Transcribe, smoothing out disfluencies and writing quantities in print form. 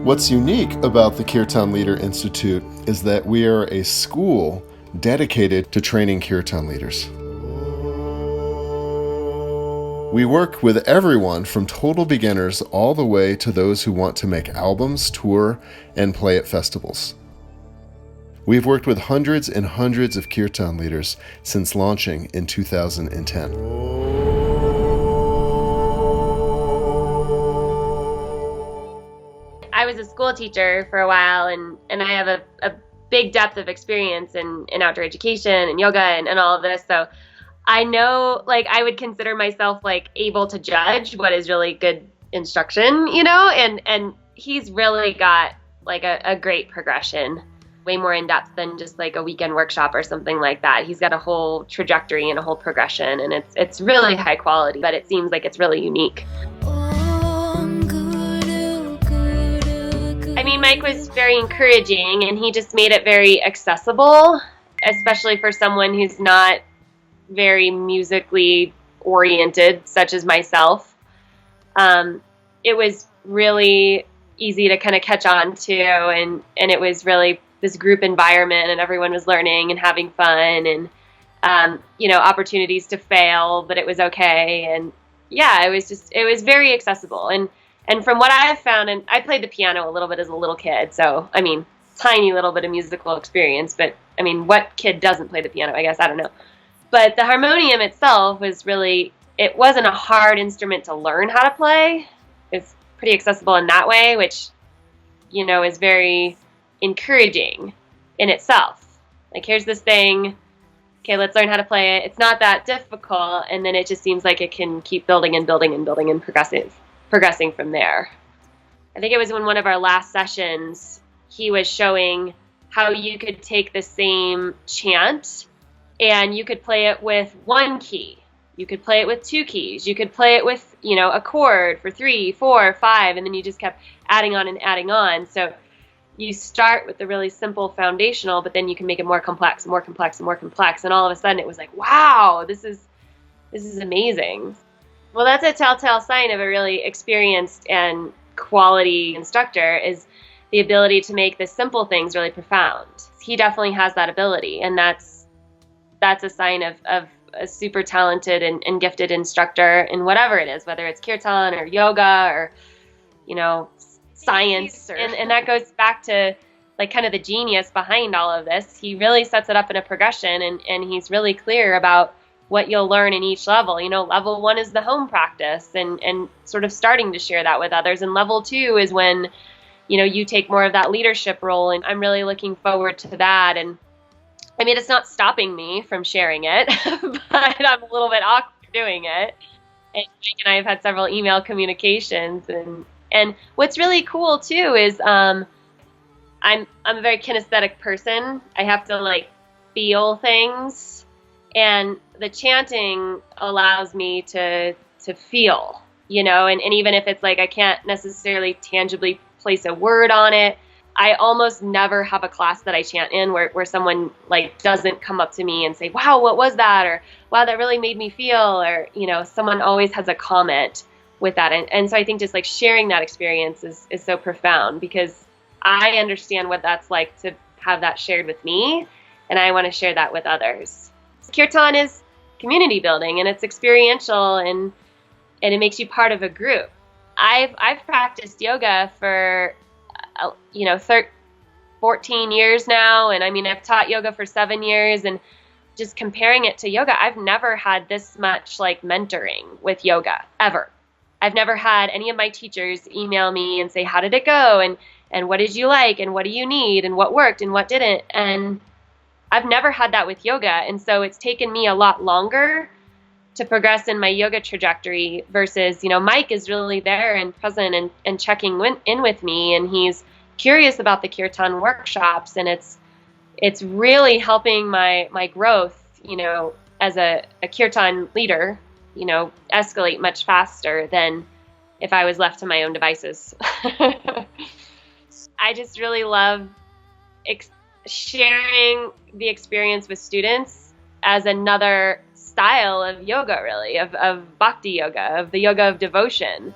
What's unique about the Kirtan Leader Institute is that we are a school dedicated to training Kirtan leaders. We work with everyone from total beginners all the way to those who want to make albums, tour, and play at festivals. We've worked with hundreds and hundreds of Kirtan leaders since launching in 2010. I was a school teacher for a while, and I have a big depth of experience in outdoor education and yoga and all of this. So I know, like, I would consider myself like able to judge what is really good instruction, and he's really got like a great progression, way more in depth than just like a weekend workshop or something like that. He's got a whole trajectory and a whole progression, and it's really high quality, but it seems like it's really unique. I mean, Mike was very encouraging, and he just made it very accessible, especially for someone who's not very musically oriented, such as myself. It was really easy to kind of catch on to, and it was really this group environment, and everyone was learning and having fun, and opportunities to fail, but it was okay. And yeah, it was very accessible. And from what I've found, and I played the piano a little bit as a little kid, so I mean, tiny little bit of musical experience, but I mean, what kid doesn't play the piano? I guess, I don't know. But the harmonium itself was really, it wasn't a hard instrument to learn how to play. It's pretty accessible in that way, which, is very encouraging in itself. Like, here's this thing, okay, let's learn how to play it. It's not that difficult, and then it just seems like it can keep building and building and building and progressing from there. I think it was in one of our last sessions, he was showing how you could take the same chant and you could play it with one key. You could play it with two keys. You could play it with, a chord for 3, 4, 5, and then you just kept adding on and adding on. So you start with the really simple foundational, but then you can make it more complex and more complex and more complex. And all of a sudden it was like, wow, this is amazing. Well, that's a telltale sign of a really experienced and quality instructor, is the ability to make the simple things really profound. He definitely has that ability, and that's a sign of a super talented and gifted instructor in whatever it is, whether it's kirtan or yoga or, science. And that goes back to like kind of the genius behind all of this. He really sets it up in a progression, and he's really clear about what you'll learn in each level. Level 1 is the home practice and sort of starting to share that with others. And level 2 is when, you take more of that leadership role. And I'm really looking forward to that. And I mean, it's not stopping me from sharing it, but I'm a little bit awkward doing it. And Mike and I have had several email communications. And what's really cool too is I'm a very kinesthetic person. I have to like feel things. And the chanting allows me to feel, and even if it's like I can't necessarily tangibly place a word on it, I almost never have a class that I chant in where someone like doesn't come up to me and say, wow, what was that? Or wow, that really made me feel, or, someone always has a comment with that. And so I think just like sharing that experience is so profound, because I understand what that's like to have that shared with me, and I want to share that with others. Kirtan is community building, and it's experiential, and it makes you part of a group. I've practiced yoga for 14 years now, and I mean, I've taught yoga for 7 years, and just comparing it to yoga, I've never had this much like mentoring with yoga ever. I've never had any of my teachers email me and say, how did it go, and what did you like, and what do you need, and what worked and what didn't. And I've never had that with yoga, and so it's taken me a lot longer to progress in my yoga trajectory versus, Mike is really there and present and checking in with me, and he's curious about the kirtan workshops, and it's really helping my growth, as a kirtan leader, escalate much faster than if I was left to my own devices. I just really love sharing the experience with students as another style of yoga, really, of bhakti yoga, of the yoga of devotion.